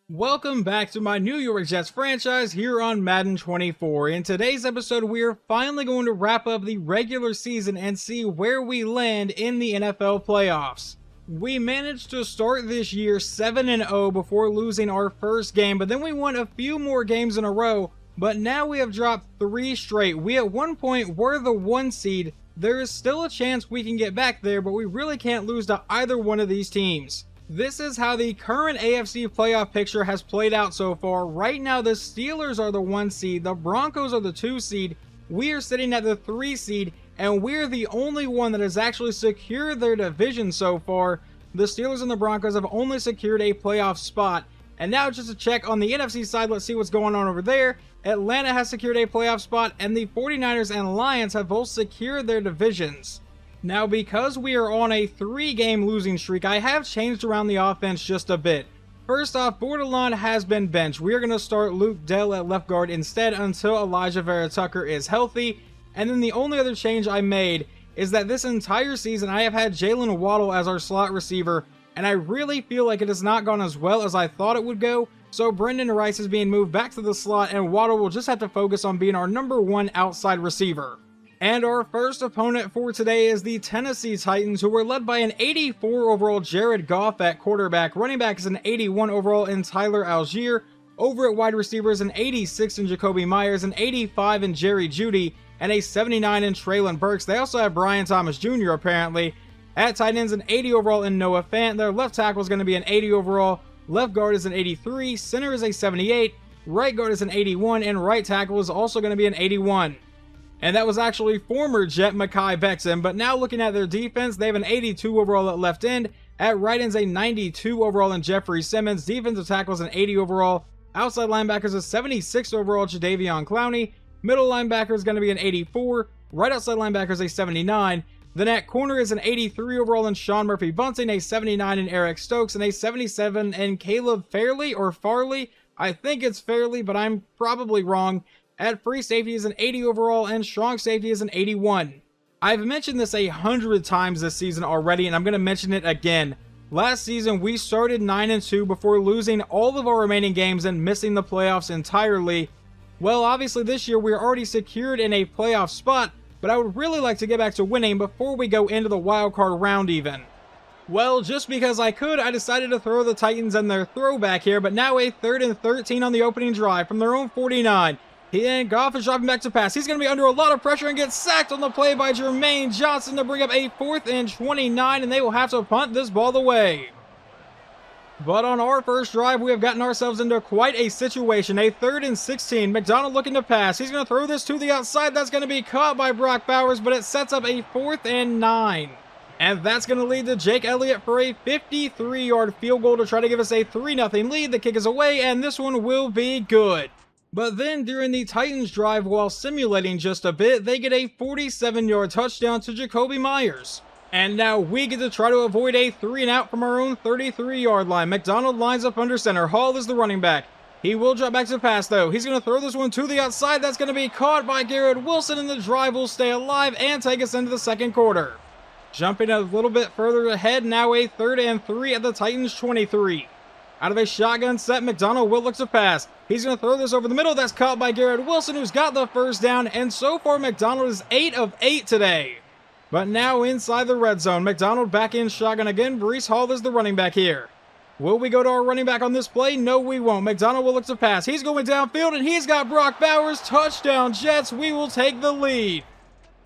Welcome back to my New York Jets franchise here on Madden 24. In today's episode, we are finally going to wrap up the regular season and see where we land in the NFL playoffs. We managed to start this year 7-0 before losing our first game, but then we won a few more games in a row, but now we have dropped 3 straight. We at one point were the 1 seed. There is still a chance we can get back there, but we really can't lose to either one of these teams. This is how the current AFC playoff picture has played out so far. Right now, the Steelers are the 1 seed, the Broncos are the 2 seed, we are sitting at the 3 seed, and we're the only one that has actually secured their division so far. The Steelers and the Broncos have only secured a playoff spot. And now just to check on the NFC side, let's see what's going on over there. Atlanta has secured a playoff spot, and the 49ers and Lions have both secured their divisions. Now, because we are on a 3-game losing streak, I have changed around the offense just a bit. First off, Bordelon has been benched. We are going to start Luke Dell at left guard instead until Elijah Vera Tucker is healthy. And then the only other change I made is that this entire season I have had Jalen Waddle as our slot receiver, and I really feel like it has not gone as well as I thought it would go. So Brendan Rice is being moved back to the slot, and Waddle will just have to focus on being our number 1 outside receiver. And our first opponent for today is the Tennessee Titans, who were led by an 84 overall Jared Goff at quarterback. Running back is an 81 overall in Tyler Algier. Over at wide receivers, an 86 in Jacoby Myers, an 85 in Jerry Jeudy, and a 79 in Traylon Burks. They also have Brian Thomas Jr. apparently. At tight ends, an 80 overall in Noah Fant. Their left tackle is going to be an 80 overall. Left guard is an 83. Center is a 78. Right guard is an 81. And right tackle is also going to be an 81. And that was actually former Jet Mekhi Becton, but now looking at their defense, they have an 82 overall at left end. At right end's a 92 overall in Jeffrey Simmons. Defensive tackles an 80 overall. Outside linebackers a 76 overall Jadeveon Clowney. Middle linebacker is going to be an 84. Right outside linebacker is a 79. Then at corner is an 83 overall in Sean Murphy Bunting, a 79 in Eric Stokes, and a 77 in Caleb Fairley or Farley. I think it's Fairley, but I'm probably wrong. At free safety is an 80 overall, and strong safety is an 81. I've mentioned this 100 times this season already, and I'm going to mention it again. Last season, we started 9-2 before losing all of our remaining games and missing the playoffs entirely. Well, obviously this year we're already secured in a playoff spot, but I would really like to get back to winning before we go into the wildcard round even. Well, just because I could, I decided to throw the Titans in their throwback here, but now a 3rd and 13 on the opening drive from their own 49. And Goff is dropping back to pass. He's going to be under a lot of pressure and get sacked on the play by Jermaine Johnson to bring up a 4th and 29, and they will have to punt this ball away. But on our first drive, we have gotten ourselves into quite a situation. A 3rd and 16. McDonald looking to pass. He's going to throw this to the outside. That's going to be caught by Brock Bowers, but it sets up a 4th and 9. And that's going to lead to Jake Elliott for a 53-yard field goal to try to give us a 3-0 lead. The kick is away, and this one will be good. But then during the Titans drive, while simulating just a bit, they get a 47-yard touchdown to Jacoby Myers. And now we get to try to avoid a 3-and-out from our own 33-yard line. McDonald lines up under center. Hall is the running back. He will drop back to pass, though. He's going to throw this one to the outside. That's going to be caught by Garrett Wilson, and the drive will stay alive and take us into the second quarter. Jumping a little bit further ahead, now a 3rd and 3 at the Titans 23. Out of a shotgun set, McDonald will look to pass. He's going to throw this over the middle. That's caught by Garrett Wilson, who's got the first down. And so far, McDonald is 8 of 8 today. But now inside the red zone, McDonald back in shotgun again. Breece Hall is the running back here. Will we go to our running back on this play? No, we won't. McDonald will look to pass. He's going downfield, and he's got Brock Bowers. Touchdown, Jets. We will take the lead.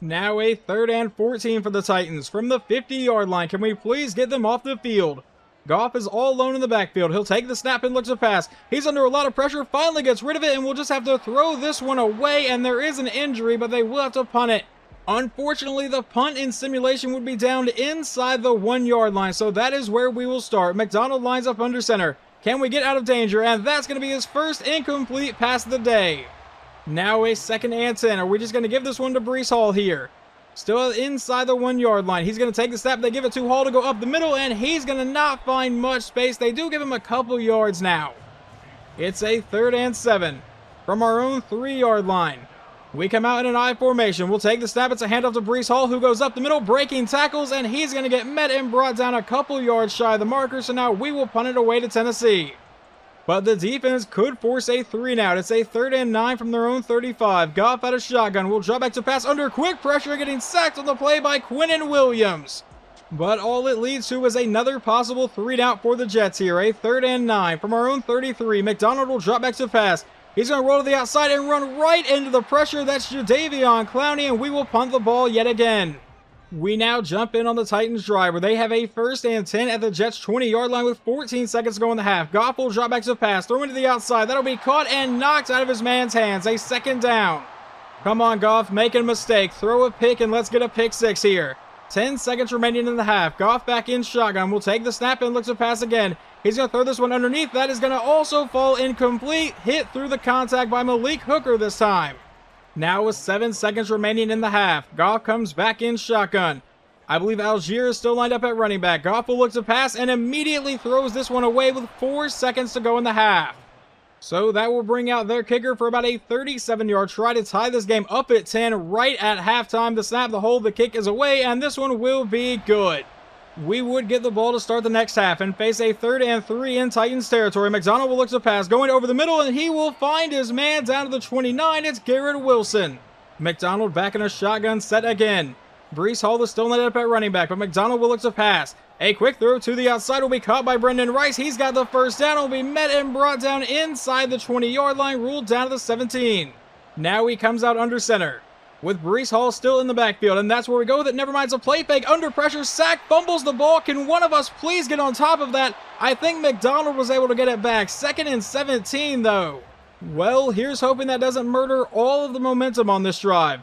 Now a 3rd and 14 for the Titans. From the 50-yard line, can we please get them off the field? Goff is all alone in the backfield. He'll take the snap and look to pass. He's under a lot of pressure, finally gets rid of it, and we'll just have to throw this one away, and there is an injury, but they will have to punt it. Unfortunately, the punt in simulation would be down inside the 1-yard line, so that is where we will start. McDonald lines up under center. Can we get out of danger? And that's going to be his first incomplete pass of the day. Now a 2nd and 10. Are we just going to give this one to Breece Hall here? Still inside the 1-yard line. He's going to take the snap. They give it to Hall to go up the middle, and he's going to not find much space. They do give him a couple yards now. It's a 3rd and 7 from our own 3-yard line. We come out in an I formation. We'll take the snap. It's a handoff to Breece Hall, who goes up the middle, breaking tackles, and he's going to get met and brought down a couple yards shy of the marker, so now we will punt it away to Tennessee. But the defense could force a 3 and out. It's a 3rd and 9 from their own 35. Goff out of shotgun. Will drop back to pass under quick pressure, getting sacked on the play by Quinnen Williams. But all it leads to is another possible 3 and out for the Jets here. A 3rd and 9 from our own 33. McDonald will drop back to pass. He's going to roll to the outside and run right into the pressure. That's Jadeveon Clowney, and we will punt the ball yet again. We now jump in on the Titans drive where they have a 1st and 10 at the Jets 20-yard line with 14 seconds to go in the half. Goff will drop back to pass, throw into the outside. That'll be caught and knocked out of his man's hands. A 2nd down. Come on, Goff, make a mistake. Throw a pick and let's get a pick 6 here. 10 seconds remaining in the half. Goff back in shotgun. Will take the snap and looks to pass again. He's going to throw this one underneath. That is going to also fall incomplete. Hit through the contact by Malik Hooker this time. Now with 7 seconds remaining in the half. Goff comes back in shotgun. I believe Algier is still lined up at running back. Goff will look to pass and immediately throws this one away with 4 seconds to go in the half. So that will bring out their kicker for about a 37-yard try to tie this game up at 10 right at halftime. The snap, the hold, the kick is away, and this one will be good. We would get the ball to start the next half and face a 3rd and 3 in Titans territory. McDonald will look to pass, going over the middle, and he will find his man down to the 29. It's Garrett Wilson. McDonald back in a shotgun set again. Breece Hall is still lined up at running back, but McDonald will look to pass. A quick throw to the outside will be caught by Brendan Rice. He's got the 1st down. Will be met and brought down inside the 20-yard line, ruled down to the 17. Now he comes out under center with Breece Hall still in the backfield, and that's where we go with it. Never mind, it's a play fake, under pressure, sack, fumbles the ball. Can one of us please get on top of that? I think McDonald was able to get it back. 2nd and 17, though. Well, here's hoping that doesn't murder all of the momentum on this drive.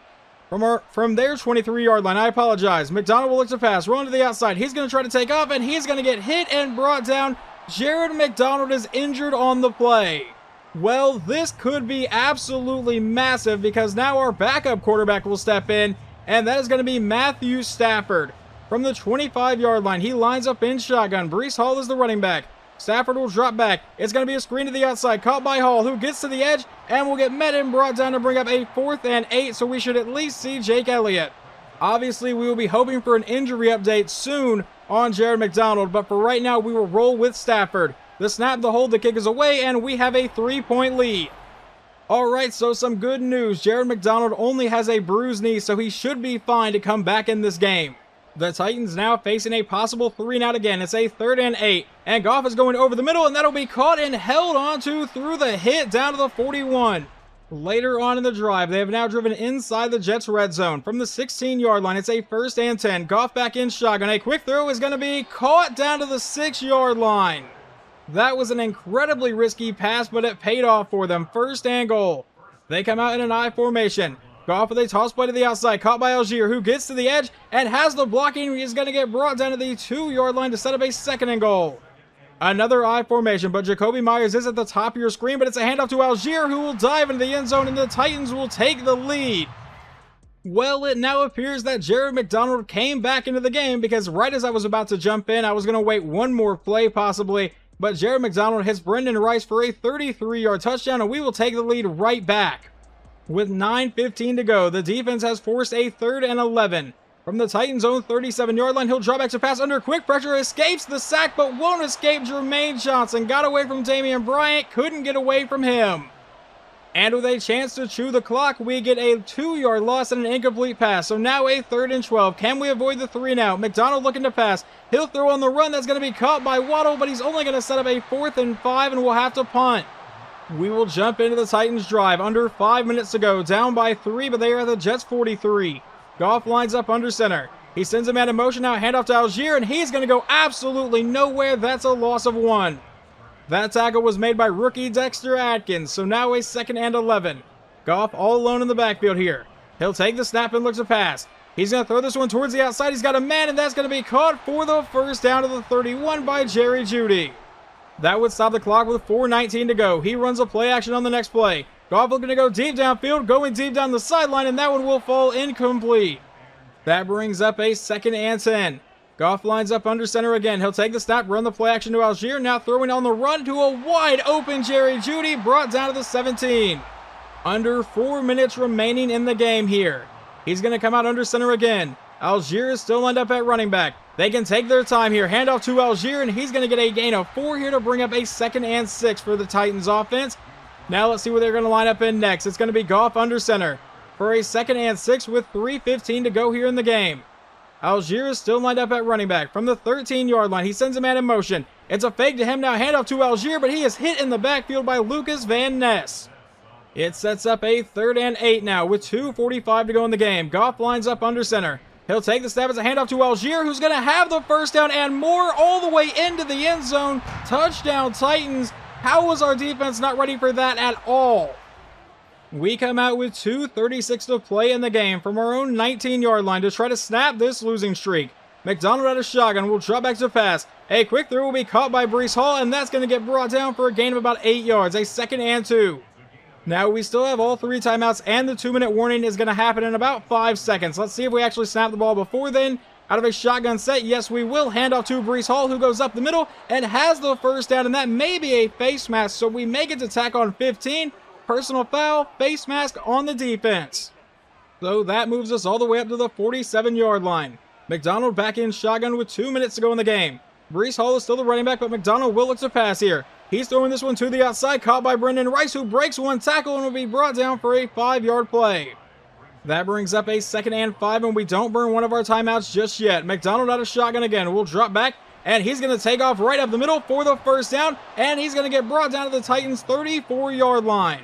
From their 23-yard line, I apologize. McDonald will look to pass, rolling to the outside. He's going to try to take off, and he's going to get hit and brought down. Jared McDonald is injured on the play. Well, this could be absolutely massive because now our backup quarterback will step in, and that is going to be Matthew Stafford. From the 25-yard line, he lines up in shotgun. Breece Hall is the running back. Stafford will drop back. It's going to be a screen to the outside, caught by Hall, who gets to the edge and will get met and brought down to bring up a 4th and 8, so we should at least see Jake Elliott. Obviously, we will be hoping for an injury update soon on Jared McDonald, but for right now, we will roll with Stafford. The snap, the hold, the kick is away, and we have a 3-point lead. Alright, so some good news. Jared McDonald only has a bruised knee, so he should be fine to come back in this game. The Titans now facing a possible 3 and out again. It's a 3rd and 8, and Goff is going over the middle, and that'll be caught and held onto through the hit down to the 41. Later on in the drive, they have now driven inside the Jets' red zone. From the 16-yard line, it's a 1st and 10. Goff back in shotgun. A quick throw is going to be caught down to the 6-yard line. That was an incredibly risky pass, but it paid off for them. 1st and goal. They come out in an I formation. Goff with a toss play to the outside, caught by Algier, who gets to the edge and has the blocking. He's going to get brought down to the 2-yard line to set up a 2nd and goal. Another I formation, but Jacoby Myers is at the top of your screen, but it's a handoff to Algier, who will dive into the end zone, and the Titans will take the lead. Well, it now appears that Jared McDonald came back into the game because right as I was about to jump in, I was going to wait one more play possibly, but Jared McDonald hits Brendan Rice for a 33-yard touchdown, and we will take the lead right back. With 9:15 to go, the defense has forced a 3rd and 11. From the Titans' own 37-yard line, he'll drop back to pass under quick pressure, escapes the sack, but won't escape Jermaine Johnson. Got away from Damian Bryant, couldn't get away from him. And with a chance to chew the clock, we get a 2-yard loss and an incomplete pass. So now a 3rd and 12. Can we avoid the 3 and out? McDonald looking to pass. He'll throw on the run. That's going to be caught by Waddle, but he's only going to set up a 4th and 5, and we'll have to punt. We will jump into the Titans drive. Under 5 minutes to go. Down by 3, but they are at the Jets 43. Goff lines up under center. He sends a man in motion now. Handoff to Algier, and he's going to go absolutely nowhere. That's a loss of 1. That tackle was made by rookie Dexter Atkins. So now a 2nd and 11. Goff all alone in the backfield here. He'll take the snap and looks to pass. He's going to throw this one towards the outside. He's got a man, and that's going to be caught for the 1st down to the 31 by Jerry Jeudy. That would stop the clock with 4:19 to go. He runs a play action on the next play. Goff looking to go deep downfield, going deep down the sideline, and that one will fall incomplete. That brings up a 2nd and 10. Goff lines up under center again. He'll take the snap, run the play action to Algier, now throwing on the run to a wide open Jerry Jeudy, brought down to the 17. Under 4 minutes remaining in the game here. He's going to come out under center again. Algier is still lined up at running back. They can take their time here. Handoff to Algier, and he's going to get a gain of 4 here to bring up a 2nd and 6 for the Titans offense. Now let's see where they're going to line up in next. It's going to be Goff under center for a 2nd and 6 with 3:15 to go here in the game. Algier is still lined up at running back from the 13-yard line. He sends a man in motion. It's a fake to him now. Handoff to Algier, but he is hit in the backfield by Lucas Van Ness. It sets up a 3rd and 8 now with 2:45 to go in the game. Goff lines up under center. He'll take the snap as a handoff to Algier, who's going to have the first down and more all the way into the end zone. Touchdown Titans. How was our defense not ready for that at all? We come out with 2:36 to play in the game from our own 19-yard line to try to snap this losing streak. McDonald out of shotgun will drop back to pass. A quick throw will be caught by Breece Hall, and that's going to get brought down for a gain of about 8 yards, a 2nd and 2. Now we still have all 3 timeouts, and the 2-minute warning is going to happen in about 5 seconds. Let's see if we actually snap the ball before then. Out of a shotgun set, yes we will. Handoff to Breece Hall, who goes up the middle and has the first down, and that may be a face mask, so we may get to tack on 15. Personal foul, face mask on the defense. So that moves us all the way up to the 47-yard line. McDonald back in shotgun with 2 minutes to go in the game. Breece Hall is still the running back, but McDonald will look to pass here. He's throwing this one to the outside, caught by Brendan Rice, who breaks one tackle and will be brought down for a 5-yard play. That brings up a 2nd and 5, and we don't burn one of our timeouts just yet. McDonald out of shotgun again. We'll drop back, and he's going to take off right up the middle for the first down, and he's going to get brought down to the Titans' 34-yard line.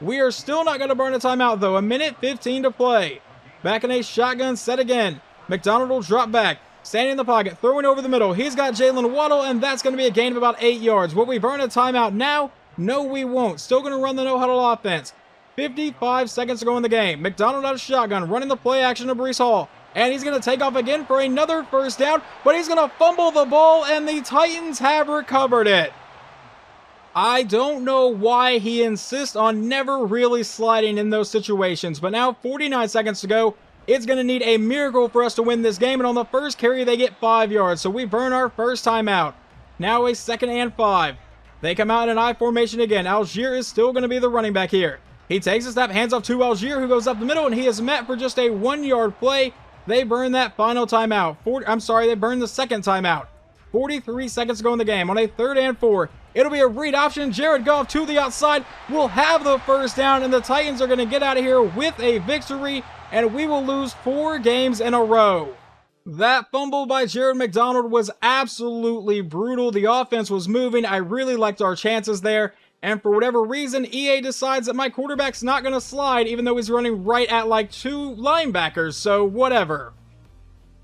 We are still not going to burn a timeout, though. 1:15 to play. Back in a shotgun set again. McDonald will drop back. Standing in the pocket, throwing over the middle. He's got Jalen Waddle, and that's going to be a gain of about 8 yards. Will we burn a timeout now? No, we won't. Still going to run the no-huddle offense. 55 seconds to go in the game. McDonald out of shotgun, running the play action to Breece Hall. And he's going to take off again for another first down, but he's going to fumble the ball, and the Titans have recovered it. I don't know why he insists on never really sliding in those situations, but now 49 seconds to go. It's going to need a miracle for us to win this game, and on the first carry, they get 5 yards, so we burn our first timeout. Now a 2nd and 5. They come out in an I formation again. Algier is still going to be the running back here. He takes a snap, hands off to Algier, who goes up the middle, and he is met for just a 1-yard play. They burn that final timeout. They burn the second timeout. 43 seconds to go in the game on a 3rd and 4. It'll be a read option. Jared Goff to the outside will have the first down, and the Titans are going to get out of here with a victory, and we will lose 4 games in a row. That fumble by Jared McDonald was absolutely brutal. The offense was moving. I really liked our chances there. And for whatever reason, EA decides that my quarterback's not going to slide, even though he's running right at like 2 linebackers, so whatever.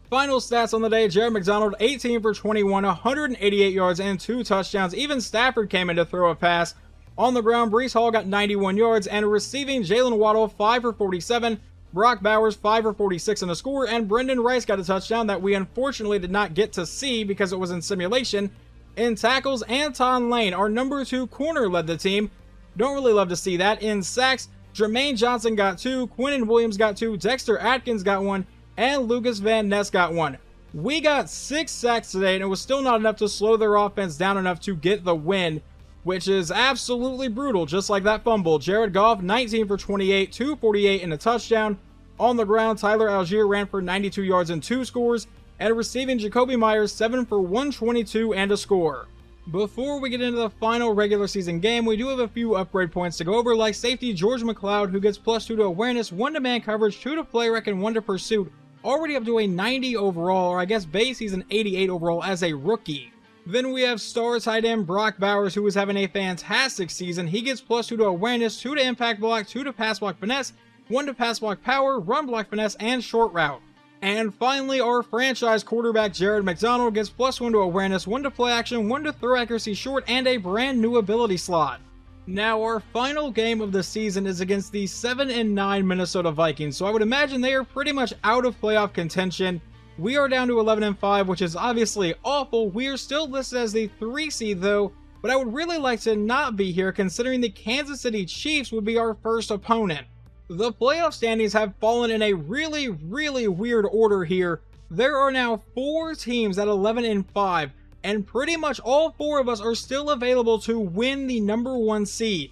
Final stats on the day, Jared McDonald, 18 for 21, 188 yards and 2 touchdowns. Even Stafford came in to throw a pass. On the ground, Breece Hall got 91 yards, and receiving, Jalen Waddle, 5 for 47. Brock Bowers, 5 for 46 in a score, and Brendan Rice got a touchdown that we unfortunately did not get to see because it was in simulation. In tackles, Anton Lane, our number 2 corner, led the team. Don't really love to see that. In sacks, Jermaine Johnson got 2, Quinnen Williams got 2, Dexter Atkins got 1, and Lucas Van Ness got 1. We got 6 sacks today, and it was still not enough to slow their offense down enough to get the win, which is absolutely brutal, just like that fumble. Jared Goff, 19 for 28, 248 and a touchdown. On the ground, Tyler Algier ran for 92 yards and 2 scores, and receiving, Jacoby Myers, 7 for 122 and a score. Before we get into the final regular season game, we do have a few upgrade points to go over, like safety George McLeod, who gets +2 to awareness, 1 to man coverage, 2 to play rec, and 1 to pursuit, already up to a 90 overall, or I guess base he's an 88 overall as a rookie. Then we have star tight end Brock Bowers, who is having a fantastic season. He gets +2 to awareness, 2 to impact block, 2 to pass block finesse, 1 to pass block power, run block finesse, and short route. And finally, our franchise quarterback Jared McDonald gets +1 to awareness, 1 to play action, 1 to throw accuracy short, and a brand new ability slot. Now, our final game of the season is against the 7-9 Minnesota Vikings, so I would imagine they are pretty much out of playoff contention. We are down to 11-5, which is obviously awful. We are still listed as the 3 seed though, but I would really like to not be here considering the Kansas City Chiefs would be our first opponent. The playoff standings have fallen in a really weird order here. There are now 4 teams at 11-5, and pretty much all 4 of us are still available to win the number 1 seed.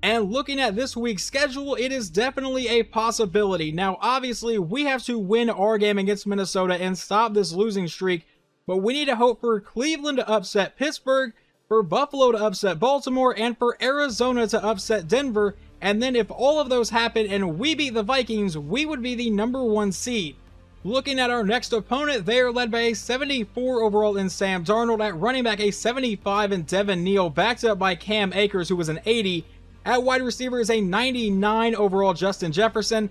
And looking at this week's schedule, it is definitely a possibility. Now, obviously, we have to win our game against Minnesota and stop this losing streak, but we need to hope for Cleveland to upset Pittsburgh, for Buffalo to upset Baltimore, and for Arizona to upset Denver. And then if all of those happen and we beat the Vikings, we would be the #1 seed. Looking at our next opponent, they are led by a 74 overall in Sam Darnold, at running back a 75 in Devin Neal, backed up by Cam Akers, who was an 80. At wide receiver is a 99 overall Justin Jefferson.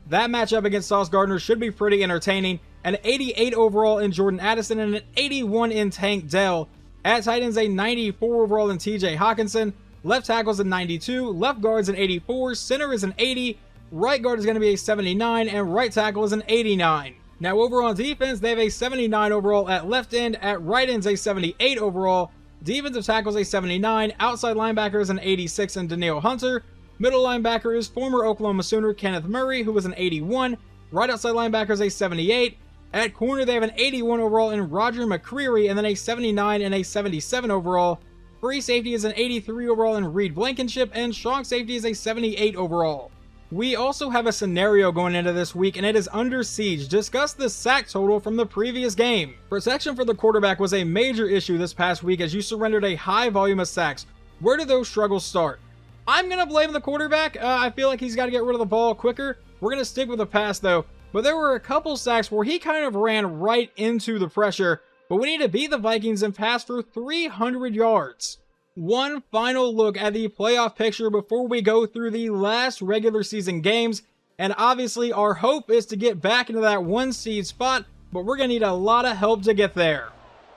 That matchup against Sauce Gardner should be pretty entertaining. An 88 overall in Jordan Addison and an 81 in Tank Dell. At tight ends, a 94 overall in TJ Hawkinson. Left tackle is a 92. Left guard is an 84. Center is an 80. Right guard is going to be a 79. And right tackle is an 89. Now over on defense, they have a 79 overall at left end. At right end is a 78 overall. Defensive tackle is a 79. Outside linebacker is an 86 in Danielle Hunter. Middle linebacker is former Oklahoma Sooner Kenneth Murray, who was an 81. Right outside linebacker is a 78. At corner, they have an 81 overall in Roger McCreary, and then a 79 and a 77 overall. Free safety is an 83 overall in Reed Blankenship, and strong safety is a 78 overall. We also have a scenario going into this week, and it is under siege. Discuss the sack total from the previous game. Protection for the quarterback was a major issue this past week as you surrendered a high volume of sacks. Where do those struggles start? I'm going to blame the quarterback. I feel like he's got to get rid of the ball quicker. We're going to stick with the pass though. But there were a couple sacks where he kind of ran right into the pressure. But we need to beat the Vikings and pass for 300 yards. One final look at the playoff picture before we go through the last regular season games. And obviously our hope is to get back into that 1 seed spot, but we're going to need a lot of help to get there.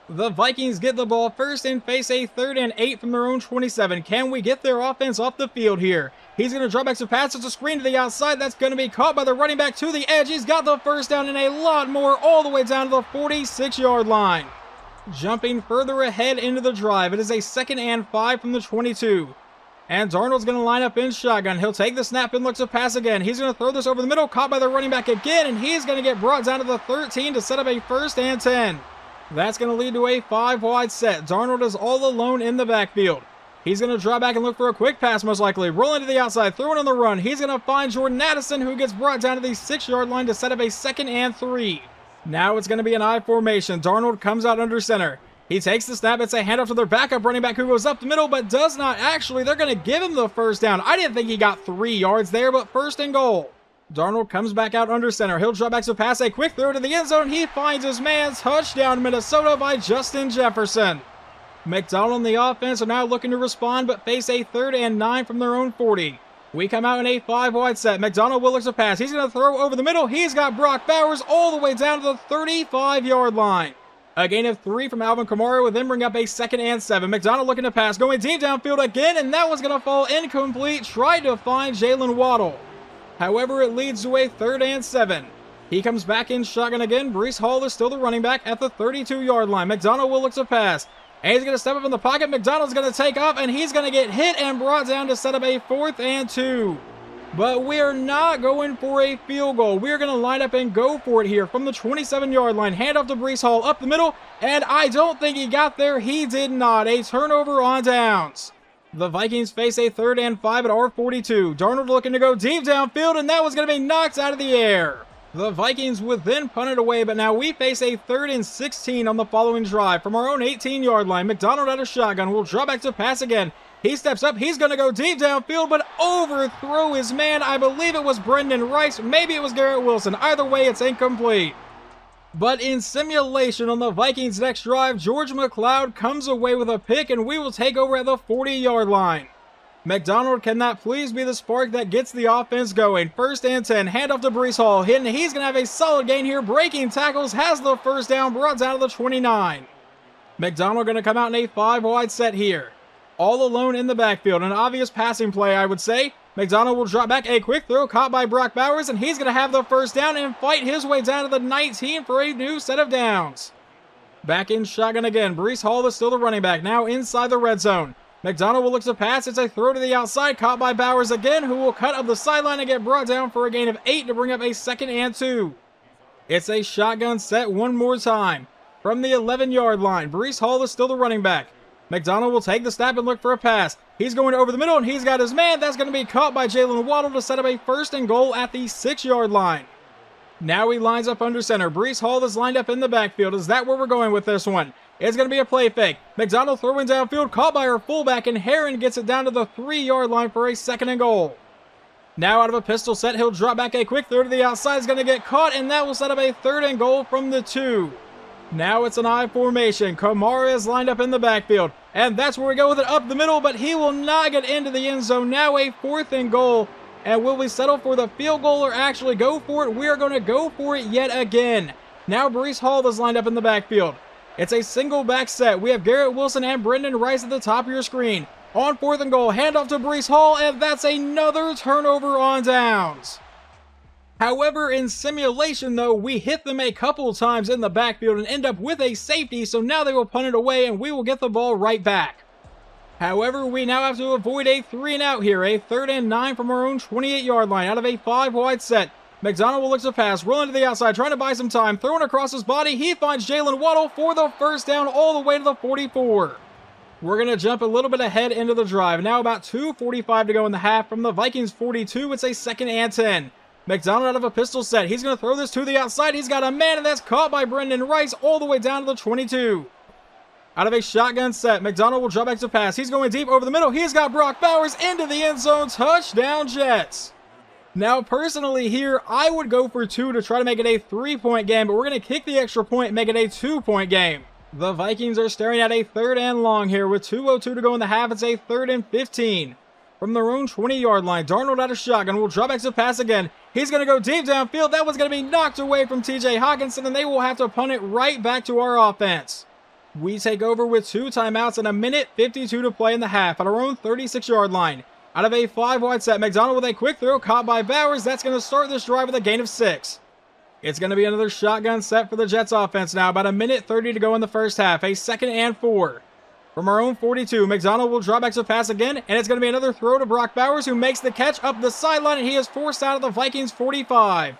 The Vikings get the ball first and face a 3rd and 8 from their own 27. Can we get their offense off the field here? He's going to drop back to pass. It's a screen to the outside. That's going to be caught by the running back to the edge. He's got the first down and a lot more all the way down to the 46-yard line. Jumping further ahead into the drive, it is a 2nd and 5 from the 22. And Darnold's going to line up in shotgun. He'll take the snap and look to pass again. He's going to throw this over the middle, caught by the running back again, and he's going to get brought down to the 13 to set up a 1st and 10. That's going to lead to a 5-wide set. Darnold is all alone in the backfield. He's going to draw back and look for a quick pass, most likely. Rolling to the outside, throwing on the run. He's going to find Jordan Addison, who gets brought down to the 6-yard line to set up a 2nd and 3. Now it's going to be an I formation. Darnold comes out under center. He takes the snap. It's a handoff to their backup running back who goes up the middle, but does not actually. They're going to give him the first down. I didn't think he got 3 yards there, but 1st and goal. Darnold comes back out under center. He'll drop back to pass, a quick throw to the end zone. He finds his man. Touchdown Minnesota by Justin Jefferson. McDonald and the offense are now looking to respond, but face a 3rd and 9 from their own 40. We come out in a 5-wide set. McDonald will look to pass. He's going to throw over the middle. He's got Brock Bowers all the way down to the 35-yard line. A gain of 3 from Alvin Kamara will then bring up a 2nd and 7. McDonald looking to pass, going deep downfield again, and that one's going to fall incomplete. Tried to find Jalen Waddle. However, it leads to a 3rd and 7. He comes back in shotgun again. Breece Hall is still the running back at the 32-yard line. McDonald will look to pass. And he's going to step up in the pocket. McDonald's going to take off, and he's going to get hit and brought down to set up a 4th and 2. But we are not going for a field goal. We're going to line up and go for it here from the 27-yard line. Hand off to Breece Hall up the middle, and I don't think he got there. He did not. A turnover on downs. The Vikings face a 3rd and 5 at our 42. Darnold looking to go deep downfield, and that was going to be knocked out of the air. The Vikings would then punt it away, but now we face a 3rd and 16 on the following drive from our own 18-yard line. McDonald out of shotgun will draw back to pass again. He steps up. He's going to go deep downfield, but overthrow his man. I believe it was Brendan Rice. Maybe it was Garrett Wilson. Either way, it's incomplete. But in simulation on the Vikings' next drive, George McLeod comes away with a pick, and we will take over at the 40-yard line. McDonald cannot please be the spark that gets the offense going. 1st and 10, handoff to Breece Hall. Hidden, he's going to have a solid gain here. Breaking tackles, has the first down, brought down to the 29. McDonald going to come out in a 5-wide set here. All alone in the backfield. An obvious passing play, I would say. McDonald will drop back, a quick throw caught by Brock Bowers, and he's going to have the first down and fight his way down to the 19 for a new set of downs. Back in shotgun again. Breece Hall is still the running back, now inside the red zone. McDonald will look to pass. It's a throw to the outside, caught by Bowers again, who will cut up the sideline and get brought down for a gain of 8 to bring up a 2nd and 2. It's a shotgun set one more time. From the 11-yard line, Breece Hall is still the running back. McDonald will take the snap and look for a pass. He's going over the middle, and he's got his man. That's going to be caught by Jalen Waddle to set up a 1st and goal at the 6-yard line. Now he lines up under center. Breece Hall is lined up in the backfield. Is that where we're going with this one? It's going to be a play fake. McDonald throwing downfield, caught by our fullback, and Herron gets it down to the 3-yard line for a 2nd and goal. Now out of a pistol set, he'll drop back a quick throw to the outside. Is going to get caught, and that will set up a 3rd and goal from the 2. Now it's an I formation. Kamara is lined up in the backfield, and that's where we go with it up the middle, but he will not get into the end zone. Now a 4th and goal, and will we settle for the field goal or actually go for it? We are going to go for it yet again. Now Breece Hall is lined up in the backfield. It's a single back set. We have Garrett Wilson and Brendan Rice at the top of your screen. On 4th and goal, handoff to Breece Hall, and that's another turnover on downs. However, in simulation though, we hit them a couple times in the backfield and end up with a safety, so now they will punt it away and we will get the ball right back. However, we now have to avoid a 3-and-out here, a 3rd and 9 from our own 28-yard line out of a 5-wide set. McDonald will look to pass, rolling to the outside, trying to buy some time, throwing across his body. He finds Jalen Waddle for the 1st down all the way to the 44. We're going to jump a little bit ahead into the drive. Now about 2:45 to go in the half. From the Vikings 42, it's a 2nd and 10. McDonald out of a pistol set. He's going to throw this to the outside. He's got a man, and that's caught by Brendan Rice all the way down to the 22. Out of a shotgun set, McDonald will drop back to pass. He's going deep over the middle. He's got Brock Bowers into the end zone. Touchdown, Jets. Now, personally here, I would go for 2 to try to make it a 3-point game, but we're going to kick the extra point and make it a 2-point game. The Vikings are staring at a 3rd and long here with 2:02 to go in the half. It's a 3rd and 15. From their own 20-yard line, Darnold out of shotgun will drop back to pass again. He's going to go deep downfield. That was going to be knocked away from TJ Hawkinson, and they will have to punt it right back to our offense. We take over with 2 timeouts and 1:52 to play in the half at our own 36-yard line. Out of a 5-wide set, McDonald with a quick throw, caught by Bowers. That's going to start this drive with a gain of 6. It's going to be another shotgun set for the Jets offense now. About 1:30 to go in the first half. A 2nd and 4. From our own 42, McDonald will drop back to pass again, and it's going to be another throw to Brock Bowers, who makes the catch up the sideline, and he is forced out of the Vikings 45.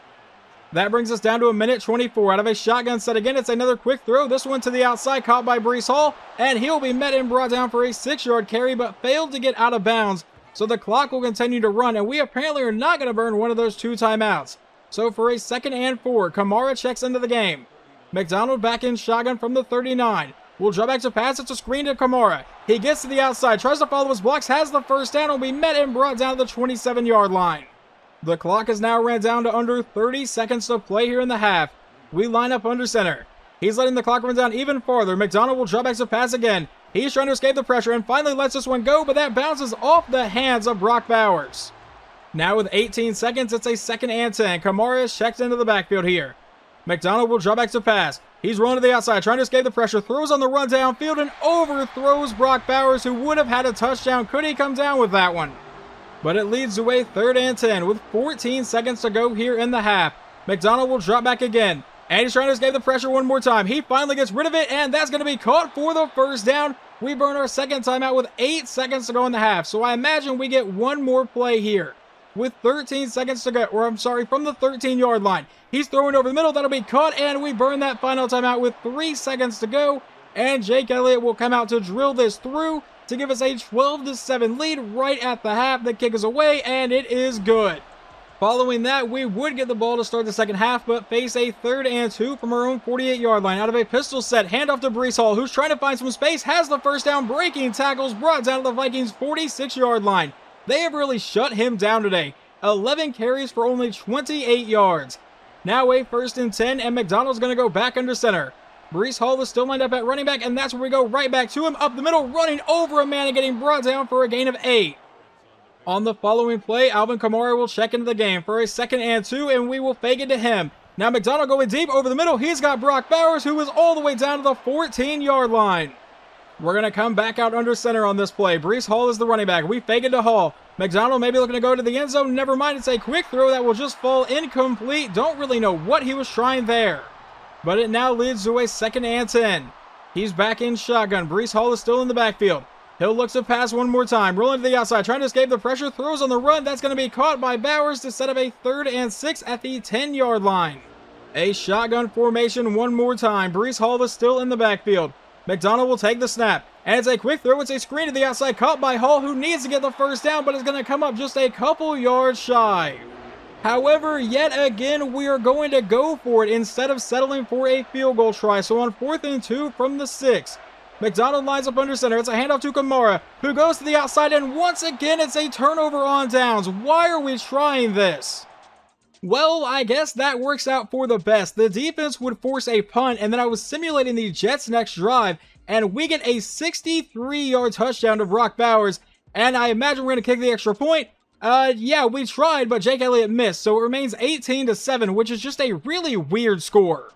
That brings us down to 1:24. Out of a shotgun set again, it's another quick throw. This one to the outside, caught by Breece Hall, and he'll be met and brought down for a 6-yard carry, but failed to get out of bounds. So the clock will continue to run, and we apparently are not going to burn one of those 2 timeouts. So for a 2nd and 4, Kamara checks into the game. McDonald back in shotgun from the 39. Will drop back to pass. It's a screen to Kamara. He gets to the outside, tries to follow his blocks, has the 1st down, and will be met and brought down to the 27-yard line. The clock is now ran down to under 30 seconds to play here in the half. We line up under center. He's letting the clock run down even farther. McDonald will drop back to pass again. He's trying to escape the pressure and finally lets this one go, but that bounces off the hands of Brock Bowers. Now with 18 seconds, it's a 2nd and 10. Kamara is checked into the backfield here. McDonald will drop back to pass. He's rolling to the outside, trying to escape the pressure, throws on the run downfield, and overthrows Brock Bowers, who would have had a touchdown could he come down with that one. But it leads to a 3rd and 10 with 14 seconds to go here in the half. McDonald will drop back again, and he's trying to escape the pressure one more time. He finally gets rid of it, and that's going to be caught for the 1st down. We burn our 2nd timeout with 8 seconds to go in the half, so I imagine we get one more play here. With 13 seconds to go, or I'm sorry, from the 13-yard line. He's throwing over the middle. That'll be caught, and we burn that final timeout with 3 seconds to go. And Jake Elliott will come out to drill this through to give us a 12-7 lead right at the half. The kick is away, and it is good. Following that, we would get the ball to start the second half, but face a 3rd and 2 from our own 48-yard line. Out of a pistol set, handoff to Breece Hall, who's trying to find some space, has the 1st down, breaking tackles, brought down to the Vikings' 46-yard line. They have really shut him down today. 11 carries for only 28 yards. Now a 1st and 10, and McDonald's going to go back under center. Breece Hall is still lined up at running back, and that's where we go right back to him. Up the middle, running over a man and getting brought down for a gain of 8. On the following play, Alvin Kamara will check into the game for a 2nd and 2, and we will fake it to him. Now McDonald going deep over the middle. He's got Brock Bowers, who is all the way down to the 14-yard line. We're going to come back out under center on this play. Breece Hall is the running back. We fake it to Hall. McDonald maybe looking to go to the end zone. Never mind, it's a quick throw that will just fall incomplete. Don't really know what he was trying there. But it now leads to a 2nd and 10. He's back in shotgun. Breece Hall is still in the backfield. He'll look to pass one more time. Rolling to the outside, trying to escape the pressure. Throws on the run. That's going to be caught by Bowers to set up a 3rd and 6 at the 10-yard line. A shotgun formation one more time. Breece Hall is still in the backfield. McDonald will take the snap. And it's a quick throw. It's a screen to the outside, caught by Hall, who needs to get the first down, but is going to come up just a couple yards shy. However, yet again, we are going to go for it instead of settling for a field goal try. So on 4th and 2 from the 6, McDonald lines up under center. It's a handoff to Kamara, who goes to the outside, and once again, it's a turnover on downs. Why are we trying this? Well, I guess that works out for the best. The defense would force a punt, and then I was simulating the Jets' next drive, and we get a 63-yard touchdown to Brock Bowers, and I imagine we're going to kick the extra point. Yeah, we tried, but Jake Elliott missed, so it remains 18-7, which is just a really weird score.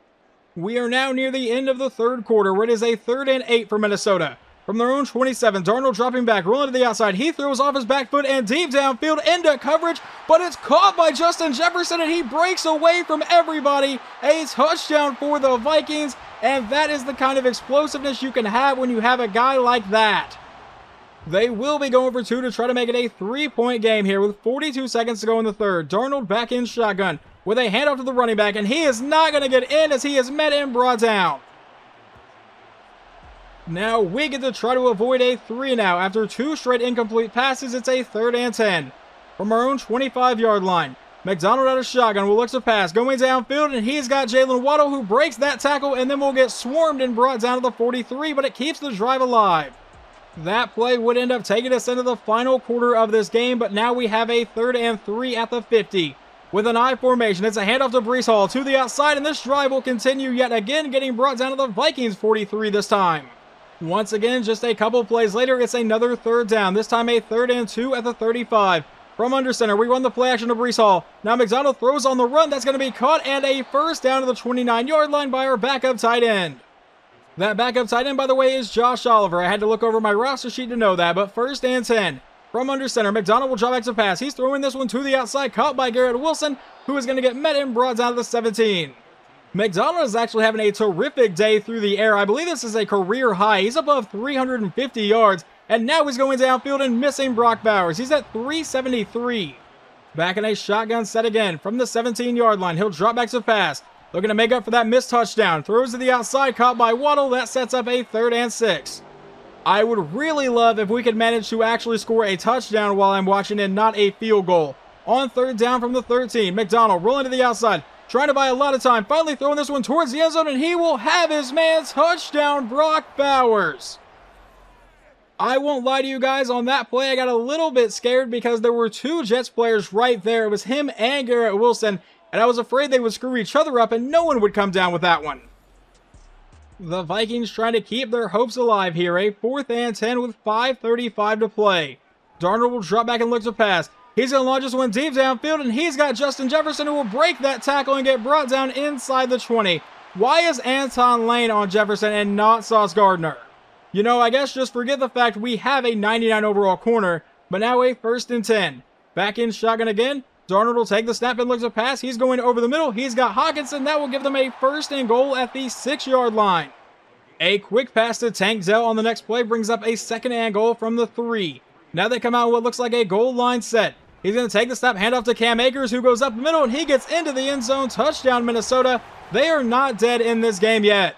We are now near the end of the third quarter, where it is a 3rd and 8 for Minnesota. From their own 27, Darnold dropping back, rolling to the outside. He throws off his back foot and deep downfield into coverage, but it's caught by Justin Jefferson, and he breaks away from everybody. A touchdown for the Vikings, and that is the kind of explosiveness you can have when you have a guy like that. They will be going for 2 to try to make it a 3-point game here with 42 seconds to go in the third. Darnold back in shotgun with a handoff to the running back, and he is not going to get in as he is met and brought down. Now we get to try to avoid a 3 now. After 2 straight incomplete passes, it's a 3rd and 10. From our own 25-yard line, McDonald out of shotgun will look to pass, going downfield, and he's got Jalen Waddle, who breaks that tackle, and then will get swarmed and brought down to the 43, but it keeps the drive alive. That play would end up taking us into the final quarter of this game, but now we have a 3rd and 3 at the 50. With an I formation, it's a handoff to Breece Hall to the outside, and this drive will continue yet again, getting brought down to the Vikings 43 this time. Once again, just a couple plays later, it's another 3rd down, this time a 3rd and 2 at the 35. From under center, we run the play action to Breece Hall. Now McDonald throws on the run, that's going to be caught, and a 1st down to the 29-yard line by our backup tight end. That backup tight end, by the way, is Josh Oliver. I had to look over my roster sheet to know that, but 1st and 10. From under center, McDonald will drop back to pass. He's throwing this one to the outside, caught by Garrett Wilson, who is going to get met and brought down to the 17. McDonald is actually having a terrific day through the air. I believe this is a career high. He's above 350 yards, and now he's going downfield and missing Brock Bowers. He's at 373. Back in a shotgun set again. From the 17-yard line, he'll drop back to pass. Looking to make up for that missed touchdown. Throws to the outside, caught by Waddle. That sets up a 3rd and 6. I would really love if we could manage to actually score a touchdown while I'm watching and not a field goal. On 3rd down from the 13, McDonald rolling to the outside, trying to buy a lot of time, finally throwing this one towards the end zone, and he will have his man. Touchdown, Brock Bowers. I won't lie to you guys, on that play I got a little bit scared because there were 2 Jets players right there. It was him and Garrett Wilson, and I was afraid they would screw each other up and no one would come down with that one. The Vikings trying to keep their hopes alive here. A 4th and 10 with 5:35 to play. Darnold will drop back and look to pass. He's going to launch this one deep downfield, and he's got Justin Jefferson, who will break that tackle and get brought down inside the 20. Why is Anton Lane on Jefferson and not Sauce Gardner? You know, I guess just forget the fact we have a 99 overall corner, but now a 1st and 10. Back in shotgun again. Darnold will take the snap and look to pass. He's going over the middle. He's got Hawkinson. That will give them a 1st and goal at the 6-yard line. A quick pass to Tank Dell on the next play brings up a 2nd and goal from the 3. Now they come out with what looks like a goal line set. He's going to take the snap, hand off to Cam Akers, who goes up the middle, and he gets into the end zone. Touchdown, Minnesota. They are not dead in this game yet.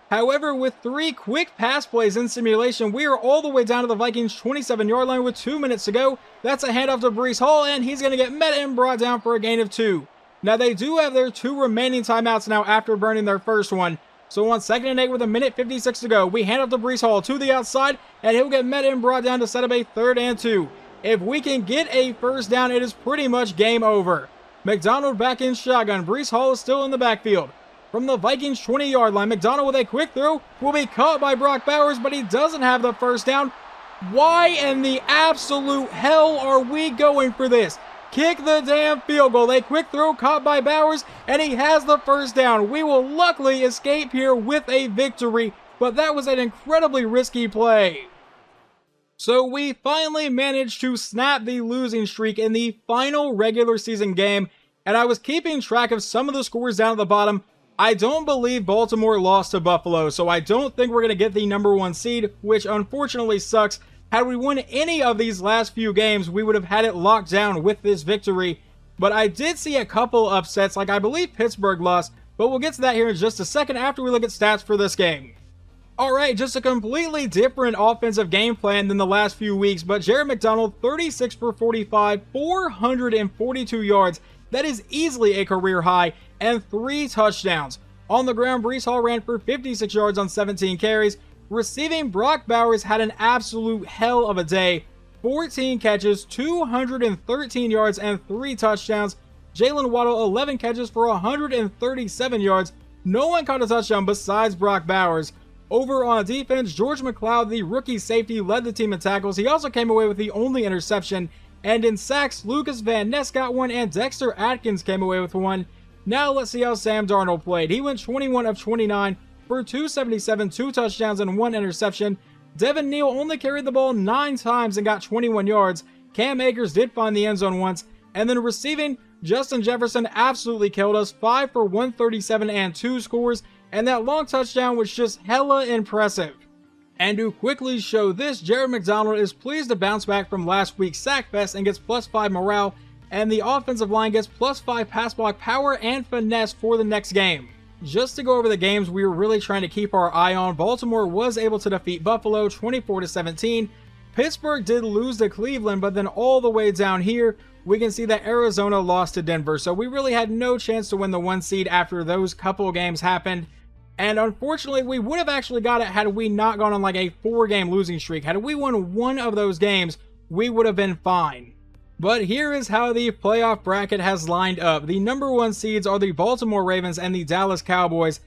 However, with 3 quick pass plays in simulation, we are all the way down to the Vikings' 27-yard line with 2 minutes to go. That's a handoff to Breece Hall, and he's going to get met and brought down for a gain of 2. Now, they do have their 2 remaining timeouts now after burning their first one. So on 2nd and 8 with 1:56 to go, we hand off to Breece Hall to the outside, and he'll get met and brought down to set up a 3rd and 2. If we can get a 1st down, it is pretty much game over. McDonald back in shotgun. Breece Hall is still in the backfield. From the Vikings' 20-yard line, McDonald with a quick throw will be caught by Brock Bowers, but he doesn't have the 1st down. Why in the absolute hell are we going for this? Kick the damn field goal. A quick throw caught by Bowers, and he has the 1st down. We will luckily escape here with a victory, but that was an incredibly risky play. So we finally managed to snap the losing streak in the final regular season game, and I was keeping track of some of the scores down at the bottom. I don't believe Baltimore lost to Buffalo, so I don't think we're going to get the number 1 seed, which unfortunately sucks. Had we won any of these last few games, we would have had it locked down with this victory. But I did see a couple upsets, like I believe Pittsburgh lost, but we'll get to that here in just a second after we look at stats for this game. Alright, just a completely different offensive game plan than the last few weeks, but Jared McDonald, 36 for 45, 442 yards. That is easily a career high, and 3 touchdowns. On the ground, Breece Hall ran for 56 yards on 17 carries. Receiving, Brock Bowers had an absolute hell of a day. 14 catches, 213 yards, and 3 touchdowns. Jalen Waddle, 11 catches for 137 yards. No one caught a touchdown besides Brock Bowers. Over on defense, George McLeod, the rookie safety, led the team in tackles. He also came away with the only interception. And in sacks, Lucas Van Ness got one and Dexter Atkins came away with one. Now let's see how Sam Darnold played. He went 21 of 29 for 277, 2 touchdowns, and 1 interception. Devin Neal only carried the ball 9 times and got 21 yards. Cam Akers did find the end zone once. And then receiving, Justin Jefferson absolutely killed us, 5 for 137 and 2 scores. And that long touchdown was just hella impressive. And to quickly show this, Jared McDonald is pleased to bounce back from last week's sack fest and gets +5 morale, and the offensive line gets +5 pass block power and finesse for the next game. Just to go over the games we were really trying to keep our eye on, Baltimore was able to defeat Buffalo 24-17. Pittsburgh did lose to Cleveland, but then all the way down here, we can see that Arizona lost to Denver, so we really had no chance to win the 1 seed after those couple games happened. And unfortunately, we would have actually got it had we not gone on like a 4-game losing streak. Had we won one of those games, we would have been fine. But here is how the playoff bracket has lined up. The number 1 seeds are the Baltimore Ravens and the Dallas Cowboys.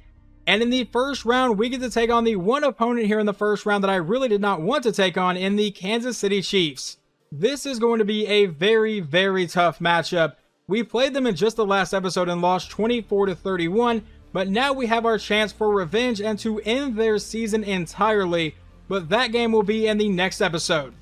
And in the first round, we get to take on the one opponent here in the first round that I really did not want to take on in the Kansas City Chiefs. This is going to be a very, very tough matchup. We played them in just the last episode and lost 24-31. But now we have our chance for revenge and to end their season entirely. But that game will be in the next episode.